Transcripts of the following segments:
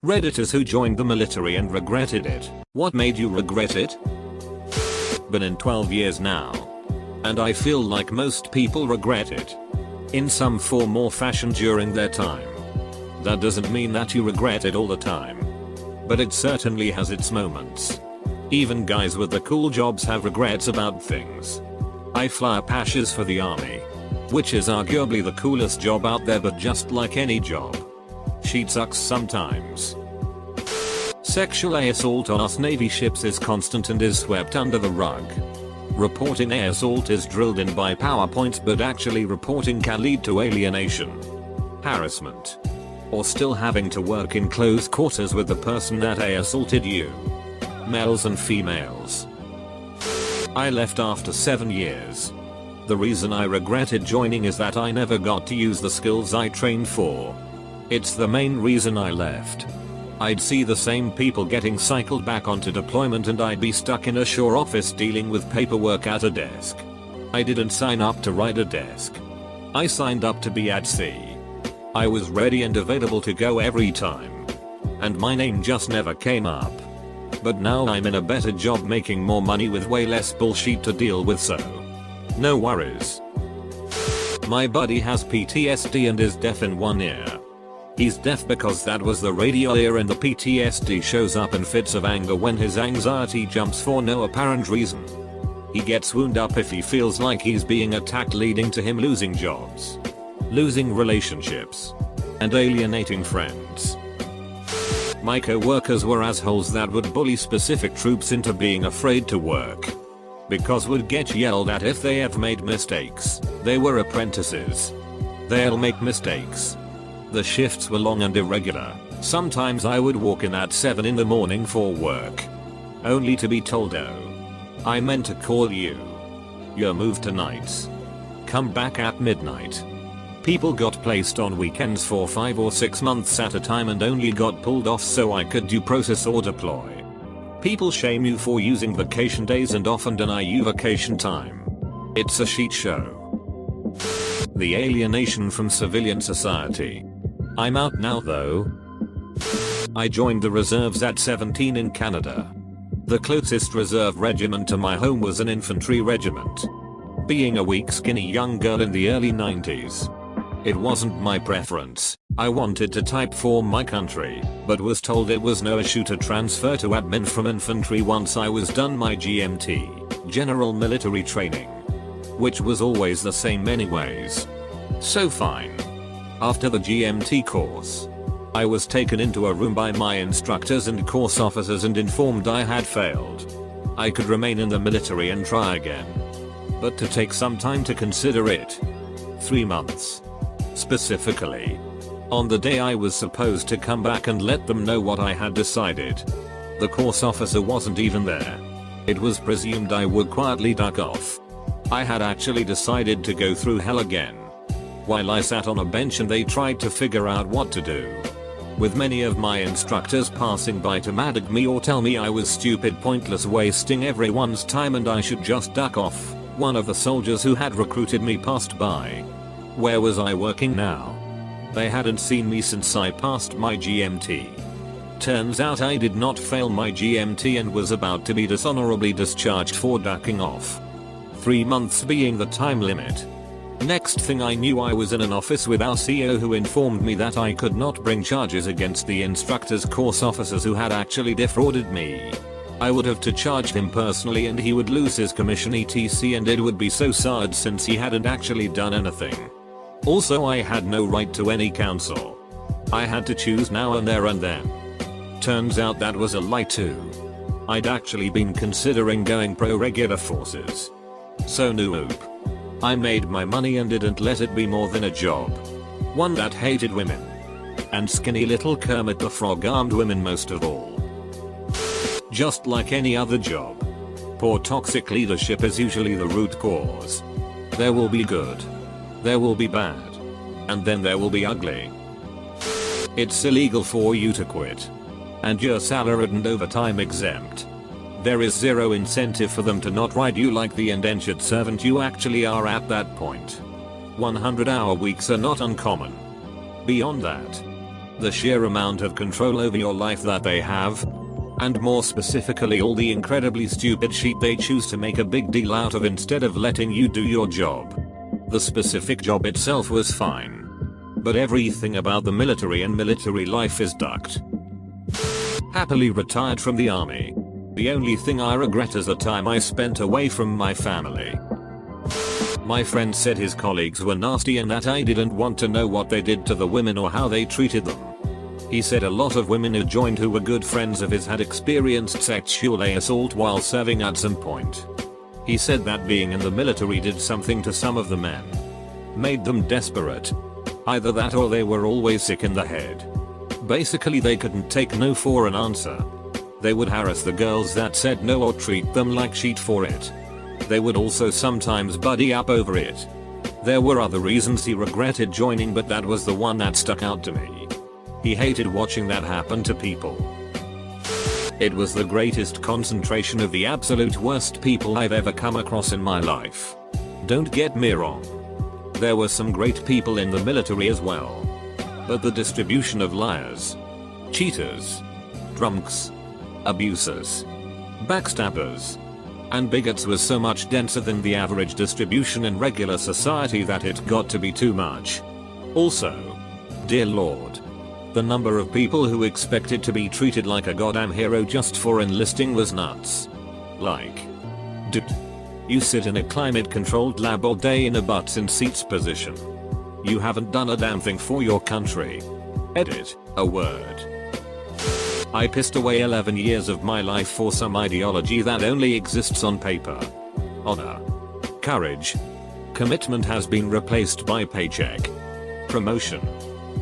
Redditors who joined the military and regretted it. What made you regret it? Been in 12 years now. And I feel like most people regret it. In some form or fashion during their time. That doesn't mean that you regret it all the time. But it certainly has its moments. Even guys with the cool jobs have regrets about things. I fly Apaches for the army. Which is arguably the coolest job out there, but just like any job, shit sucks sometimes. Sexual assault on us Navy ships is constant and is swept under the rug. Reporting assault is drilled in by PowerPoints, but actually reporting can lead to alienation, harassment, or still having to work in close quarters with the person that assaulted you. Males and females. I left after 7 years. The reason I regretted joining is that I never got to use the skills I trained for. It's the main reason I left. I'd see the same people getting cycled back onto deployment and I'd be stuck in a shore office dealing with paperwork at a desk. I didn't sign up to ride a desk. I signed up to be at sea. I was ready and available to go every time. And my name just never came up. But now I'm in a better job making more money with way less bullshit to deal with, so no worries. My buddy has PTSD and is deaf in one ear. He's deaf because that was the radial ear, and the PTSD shows up in fits of anger when his anxiety jumps for no apparent reason. He gets wound up if he feels like he's being attacked, leading to him losing jobs, losing relationships, and alienating friends. My co-workers were assholes that would bully specific troops into being afraid to work. Because would get yelled at if they ever made mistakes. They were apprentices. They'll make mistakes. The shifts were long and irregular. Sometimes I would walk in at 7 in the morning for work. Only to be told, oh, I meant to call you. You're moved to nights. Come back at midnight. People got placed on weekends for 5 or 6 months at a time and only got pulled off so I could due process or deploy. People shame you for using vacation days and often deny you vacation time. It's a shit show. The alienation from civilian society. I'm out now though. I joined the reserves at 17 in Canada. The closest reserve regiment to my home was an infantry regiment. Being a weak, skinny young girl in the early 90s. It wasn't my preference. I wanted to type for my country, but was told it was no issue to transfer to admin from infantry once I was done my GMT, general military training. Which was always the same anyways. So fine. After the GMT course, I was taken into a room by my instructors and course officers and informed I had failed. I could remain in the military and try again. But to take some time to consider it. 3 months. Specifically. On the day I was supposed to come back and let them know what I had decided. The course officer wasn't even there. It was presumed I would quietly duck off. I had actually decided to go through hell again. While I sat on a bench and they tried to figure out what to do. With many of my instructors passing by to mad at me or tell me I was stupid, pointless, wasting everyone's time and I should just duck off, one of the soldiers who had recruited me passed by. Where was I working now? They hadn't seen me since I passed my GMT. Turns out I did not fail my GMT and was about to be dishonorably discharged for ducking off. 3 months being the time limit. Next thing I knew, I was in an office with our CEO who informed me that I could not bring charges against the instructors course officers who had actually defrauded me. I would have to charge him personally and he would lose his commission etc, and it would be so sad since he hadn't actually done anything. Also, I had no right to any counsel. I had to choose now and there and then. Turns out that was a lie too. I'd actually been considering going pro regular forces. So noob. I made my money and didn't let it be more than a job. One that hated women. And skinny little Kermit the Frog armed women most of all. Just like any other job. Poor toxic leadership is usually the root cause. There will be good. There will be bad. And then there will be ugly. It's illegal for you to quit. And you're salaried and overtime exempt. There is zero incentive for them to not ride you like the indentured servant you actually are at that point. 100-hour weeks are not uncommon. Beyond that, The sheer amount of control over your life that they have. And more specifically all the incredibly stupid shit they choose to make a big deal out of instead of letting you do your job. The specific job itself was fine. But everything about the military and military life is ducked. Happily retired from the army. The only thing I regret is the time I spent away from my family. My friend said his colleagues were nasty and that I didn't want to know what they did to the women or how they treated them. He said a lot of women who joined who were good friends of his had experienced sexual assault while serving at some point. He said that being in the military did something to some of the men. Made them desperate. Either that or they were always sick in the head. Basically they couldn't take no for an answer. They would harass the girls that said no or treat them like shit for it. They would also sometimes buddy up over it. There were other reasons he regretted joining, but that was the one that stuck out to me. He hated watching that happen to people. It was the greatest concentration of the absolute worst people I've ever come across in my life. Don't get me wrong. There were some great people in the military as well. But the distribution of liars, cheaters, drunks, abusers, backstabbers, and bigots was so much denser than the average distribution in regular society that it got to be too much. Also, dear Lord, the number of people who expected to be treated like a goddamn hero just for enlisting was nuts. Like, dude, you sit in a climate-controlled lab all day in a butts in seats position. You haven't done a damn thing for your country. Edit, a word. I pissed away 11 years of my life for some ideology that only exists on paper. Honor, courage, commitment has been replaced by paycheck, promotion,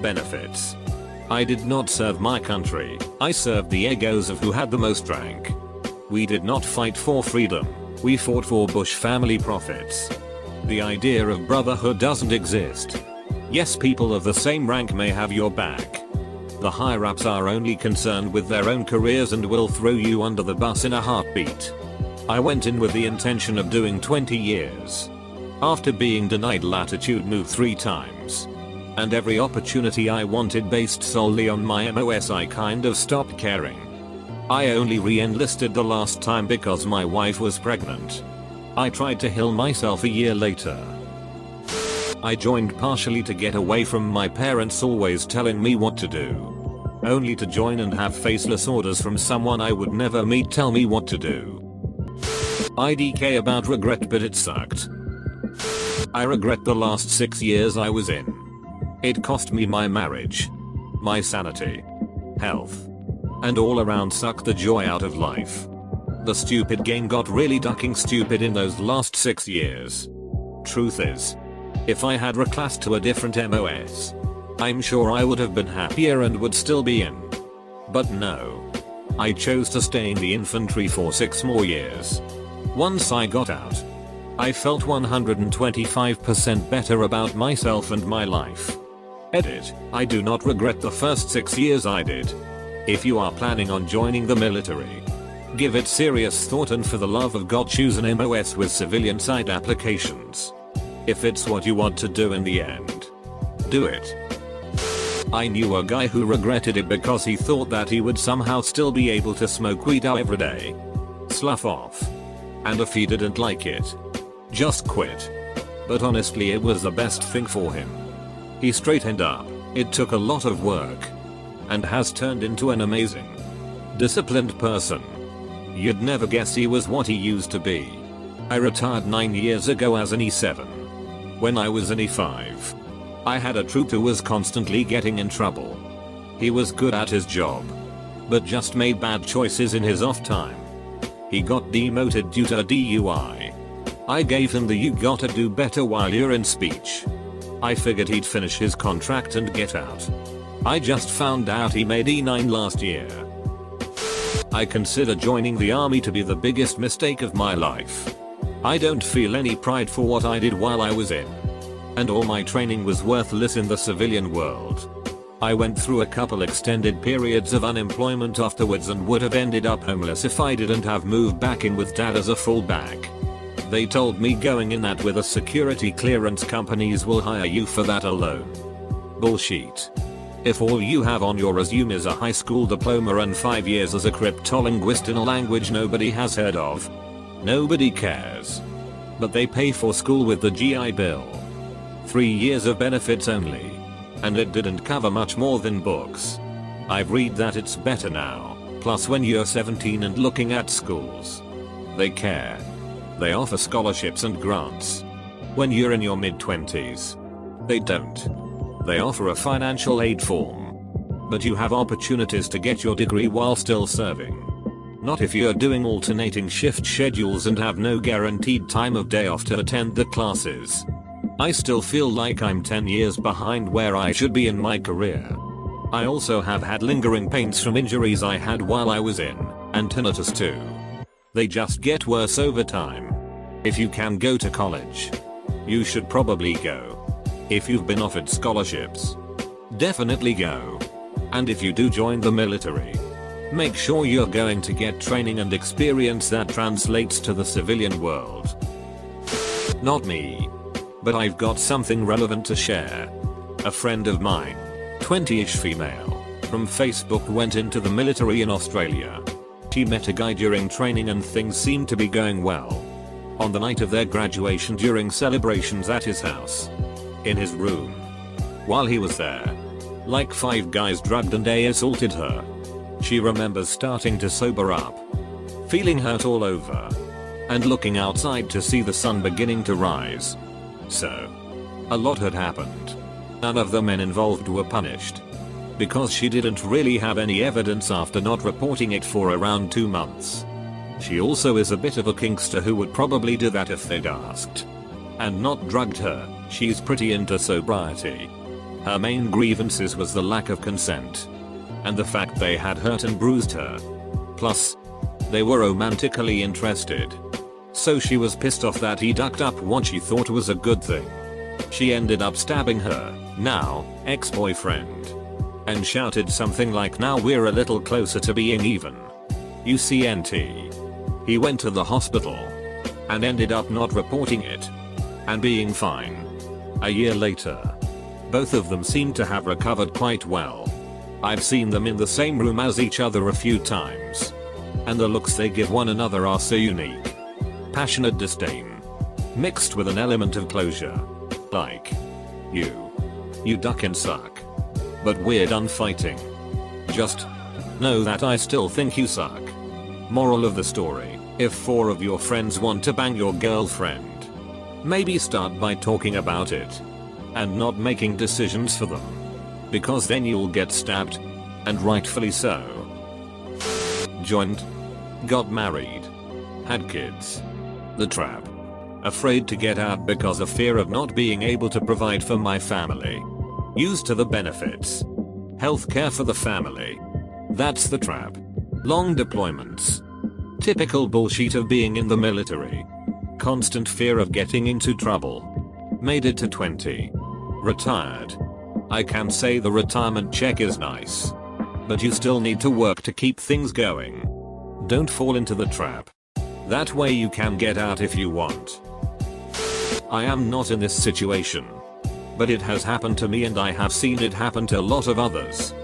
benefits. I did not serve my country, I served the egos of who had the most rank. We did not fight for freedom, we fought for Bush family profits. The idea of brotherhood doesn't exist. Yes, people of the same rank may have your back. The higher-ups are only concerned with their own careers and will throw you under the bus in a heartbeat. I went in with the intention of doing 20 years. After being denied latitude move 3 times. And every opportunity I wanted based solely on my MOS, I kind of stopped caring. I only re-enlisted the last time because my wife was pregnant. I tried to heal myself a year later. I joined partially to get away from my parents always telling me what to do. Only to join and have faceless orders from someone I would never meet tell me what to do. IDK about regret, but it sucked. I regret the last 6 years I was in. It cost me my marriage, my sanity, health, and all around sucked the joy out of life. The stupid game got really ducking stupid in those last 6 years. Truth is, if I had reclassed to a different MOS, I'm sure I would have been happier and would still be in. But no. I chose to stay in the infantry for 6 more years. Once I got out, I felt 125% better about myself and my life. Edit, I do not regret the first 6 years I did. If you are planning on joining the military, give it serious thought and for the love of God choose an MOS with civilian side applications. If it's what you want to do in the end, do it. I knew a guy who regretted it because he thought that he would somehow still be able to smoke weed every day. Slough off. And if he didn't like it, just quit. But honestly it was the best thing for him. He straightened up, it took a lot of work, and has turned into an amazing, disciplined person. You'd never guess he was what he used to be. I retired 9 years ago as an E7. When I was an E5, I had a troop who was constantly getting in trouble. He was good at his job, but just made bad choices in his off time. He got demoted due to a DUI. I gave him the "you gotta do better while you're in" speech. I figured he'd finish his contract and get out. I just found out he made E9 last year. I consider joining the army to be the biggest mistake of my life. I don't feel any pride for what I did while I was in. And all my training was worthless in the civilian world. I went through a couple extended periods of unemployment afterwards and would have ended up homeless if I didn't have moved back in with dad as a fallback. They told me going in that with a security clearance companies will hire you for that alone. Bullshit. If all you have on your resume is a high school diploma and 5 years as a cryptolinguist in a language nobody has heard of, nobody cares. But they pay for school with the GI Bill. 3 years of benefits only. And it didn't cover much more than books. I've read that it's better now. Plus when you're 17 and looking at schools, they care. They offer scholarships and grants. When you're in your mid-20s, they don't. They offer a financial aid form. But you have opportunities to get your degree while still serving. Not if you're doing alternating shift schedules and have no guaranteed time of day off to attend the classes. I still feel like I'm 10 years behind where I should be in my career. I also have had lingering pains from injuries I had while I was in, and tinnitus too. They just get worse over time. If you can go to college, you should probably go. If you've been offered scholarships, definitely go. And if you do join the military, make sure you're going to get training and experience that translates to the civilian world. Not me. But I've got something relevant to share. A friend of mine, 20-ish female, from Facebook went into the military in Australia. She met a guy during training and things seemed to be going well. On the night of their graduation during celebrations at his house, in his room, while he was there, like 5 guys drugged and assaulted her. She remembers starting to sober up, feeling hurt all over, and looking outside to see the sun beginning to rise. So, a lot had happened. None of the men involved were punished. Because she didn't really have any evidence after not reporting it for around 2 months. She also is a bit of a kinkster who would probably do that if they'd asked. And not drugged her, she's pretty into sobriety. Her main grievances was the lack of consent. And the fact they had hurt and bruised her. Plus, they were romantically interested. So she was pissed off that he ducked up what she thought was a good thing. She ended up stabbing her, now, ex-boyfriend. And shouted something like, "Now we're a little closer to being even." UCNT. He went to the hospital. And ended up not reporting it. And being fine. A year later, both of them seem to have recovered quite well. I've seen them in the same room as each other a few times. And the looks they give one another are so unique. Passionate disdain, mixed with an element of closure. Like, you duck and suck. But we're done fighting. Just know that I still think you suck. Moral of the story, if 4 of your friends want to bang your girlfriend, maybe start by talking about it. And not making decisions for them. Because then you'll get stabbed. And rightfully so. Joined. Got married. Had kids. The trap. Afraid to get out because of fear of not being able to provide for my family. Used to the benefits. Healthcare for the family. That's the trap. Long deployments. Typical bullshit of being in the military. Constant fear of getting into trouble. Made it to 20. Retired. I can say the retirement check is nice. But you still need to work to keep things going. Don't fall into the trap. That way you can get out if you want. I am not in this situation. But it has happened to me and I have seen it happen to a lot of others.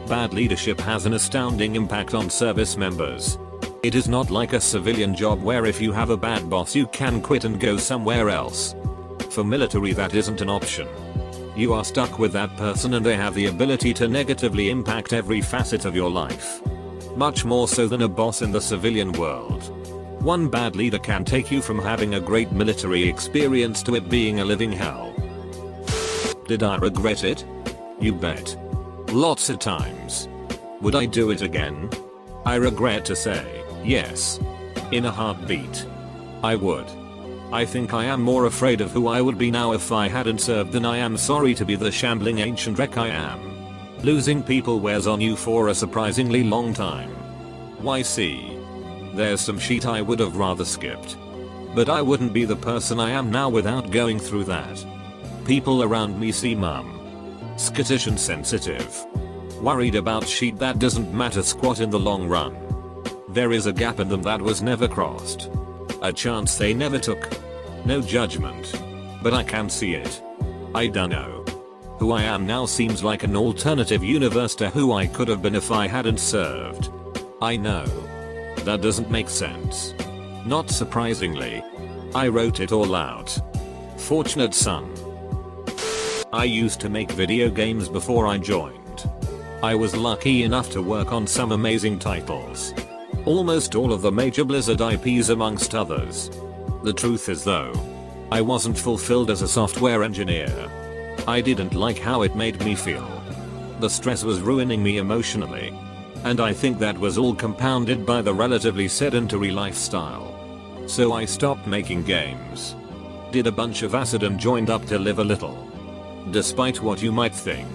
Bad leadership has an astounding impact on service members. It is not like a civilian job where if you have a bad boss you can quit and go somewhere else. For military that isn't an option. You are stuck with that person and they have the ability to negatively impact every facet of your life. Much more so than a boss in the civilian world. One bad leader can take you from having a great military experience to it being a living hell. Did I regret it? You bet. Lots of times. Would I do it again? I regret to say, yes. In a heartbeat. I would. I think I am more afraid of who I would be now if I hadn't served than I am sorry to be the shambling ancient wreck I am. Losing people wears on you for a surprisingly long time. Why see? There's some shit I would have rather skipped. But I wouldn't be the person I am now without going through that. People around me seem skittish and sensitive. Worried about shit that doesn't matter squat in the long run. There is a gap in them that was never crossed. A chance they never took. No judgment. But I can see it. I dunno. Who I am now seems like an alternative universe to who I could have been if I hadn't served. I know. That doesn't make sense. Not surprisingly. I wrote it all out. Fortunate son. I used to make video games before I joined. I was lucky enough to work on some amazing titles. Almost all of the major Blizzard IPs amongst others. The truth is though, I wasn't fulfilled as a software engineer. I didn't like how it made me feel. The stress was ruining me emotionally. And I think that was all compounded by the relatively sedentary lifestyle. So I stopped making games. Did a bunch of acid and joined up to live a little. Despite what you might think,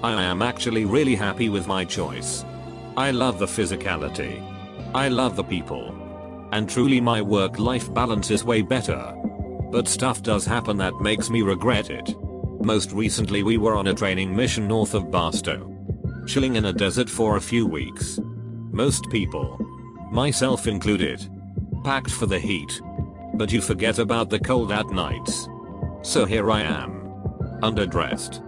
I am actually really happy with my choice. I love the physicality. I love the people. And truly my work-life balance is way better. But stuff does happen that makes me regret it. Most recently we were on a training mission north of Barstow. Chilling in a desert for a few weeks. Most people, myself included, packed for the heat. But you forget about the cold at nights. So here I am, underdressed,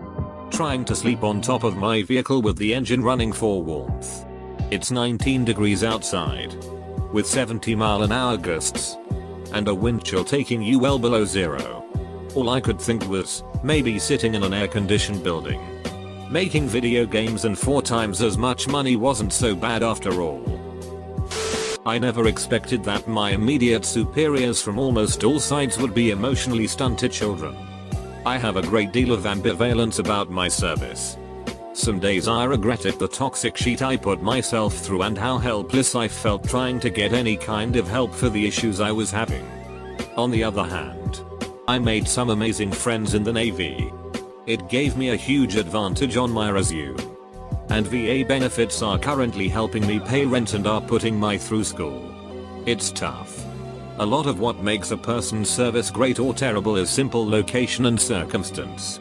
trying to sleep on top of my vehicle with the engine running for warmth. It's 19 degrees outside, with 70-mile-an-hour gusts, and a wind chill taking you well below zero. All I could think was, maybe sitting in an air-conditioned building. Making video games and 4 times as much money wasn't so bad after all. I never expected that my immediate superiors from almost all sides would be emotionally stunted children. I have a great deal of ambivalence about my service. Some days I regretted the toxic shit I put myself through and how helpless I felt trying to get any kind of help for the issues I was having. On the other hand, I made some amazing friends in the Navy. It gave me a huge advantage on my resume. And VA benefits are currently helping me pay rent and are putting me through school. It's tough. A lot of what makes a person's service great or terrible is simple location and circumstance.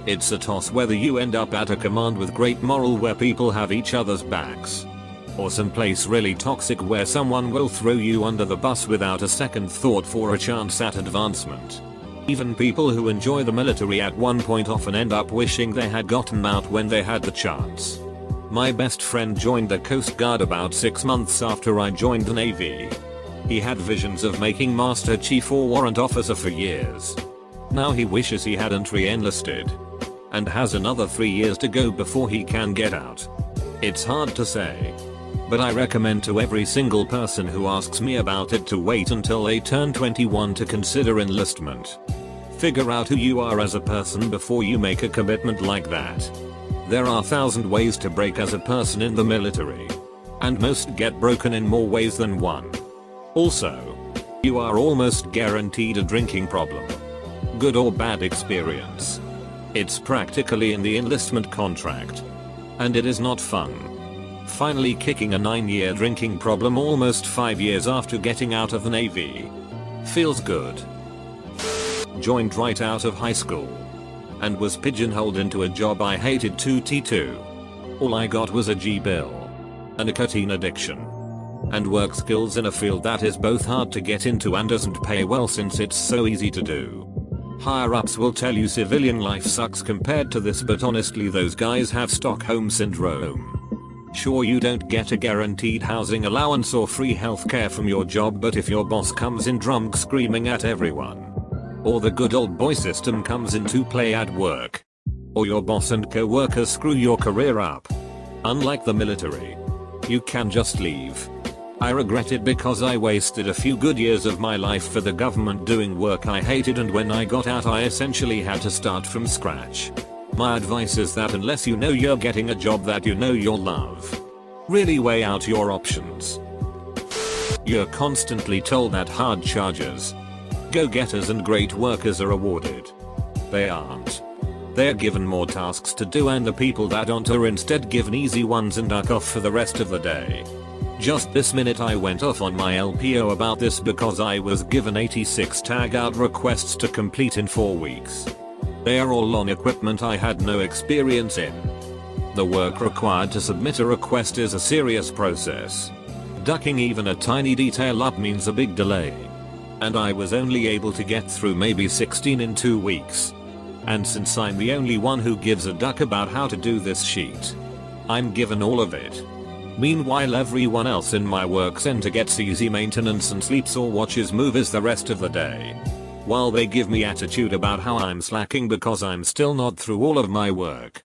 It's a toss whether you end up at a command with great moral where people have each other's backs. Or someplace really toxic where someone will throw you under the bus without a second thought for a chance at advancement. Even people who enjoy the military at one point often end up wishing they had gotten out when they had the chance. My best friend joined the Coast Guard about 6 months after I joined the Navy. He had visions of making Master Chief or Warrant Officer for years. Now he wishes he hadn't re-enlisted. And has another 3 years to go before he can get out. It's hard to say. But I recommend to every single person who asks me about it to wait until they turn 21 to consider enlistment. Figure out who you are as a person before you make a commitment like that. There are 1,000 ways to break as a person in the military. And most get broken in more ways than one. Also, you are almost guaranteed a drinking problem. Good or bad experience. It's practically in the enlistment contract. And it is not fun. Finally kicking a 9-year drinking problem almost 5 years after getting out of the Navy. Feels good. Joined right out of high school. And was pigeonholed into a job I hated 2T2. All I got was a G-bill. And a nicotine addiction. And work skills in a field that is both hard to get into and doesn't pay well since it's so easy to do. Higher ups will tell you civilian life sucks compared to this, but honestly those guys have Stockholm syndrome. Sure, you don't get a guaranteed housing allowance or free healthcare from your job, but if your boss comes in drunk screaming at everyone, or the good old boy system comes into play at work, or your boss and co-workers screw your career up, unlike the military, you can just leave. I regret it because I wasted a few good years of my life for the government doing work I hated, and when I got out I essentially had to start from scratch. My advice is that unless you know you're getting a job that you know you'll love, really weigh out your options. You're constantly told that hard chargers, go-getters and great workers are awarded. They aren't. They're given more tasks to do, and the people that aren't are instead given easy ones and duck off for the rest of the day. Just this minute I went off on my LPO about this because I was given 86 tag-out requests to complete in 4 weeks. They are all on equipment I had no experience in. The work required to submit a request is a serious process. Ducking even a tiny detail up means a big delay. And I was only able to get through maybe 16 in 2 weeks. And since I'm the only one who gives a duck about how to do this sheet, I'm given all of it. Meanwhile everyone else in my work center gets easy maintenance and sleeps or watches movies the rest of the day. While they give me attitude about how I'm slacking because I'm still not through all of my work.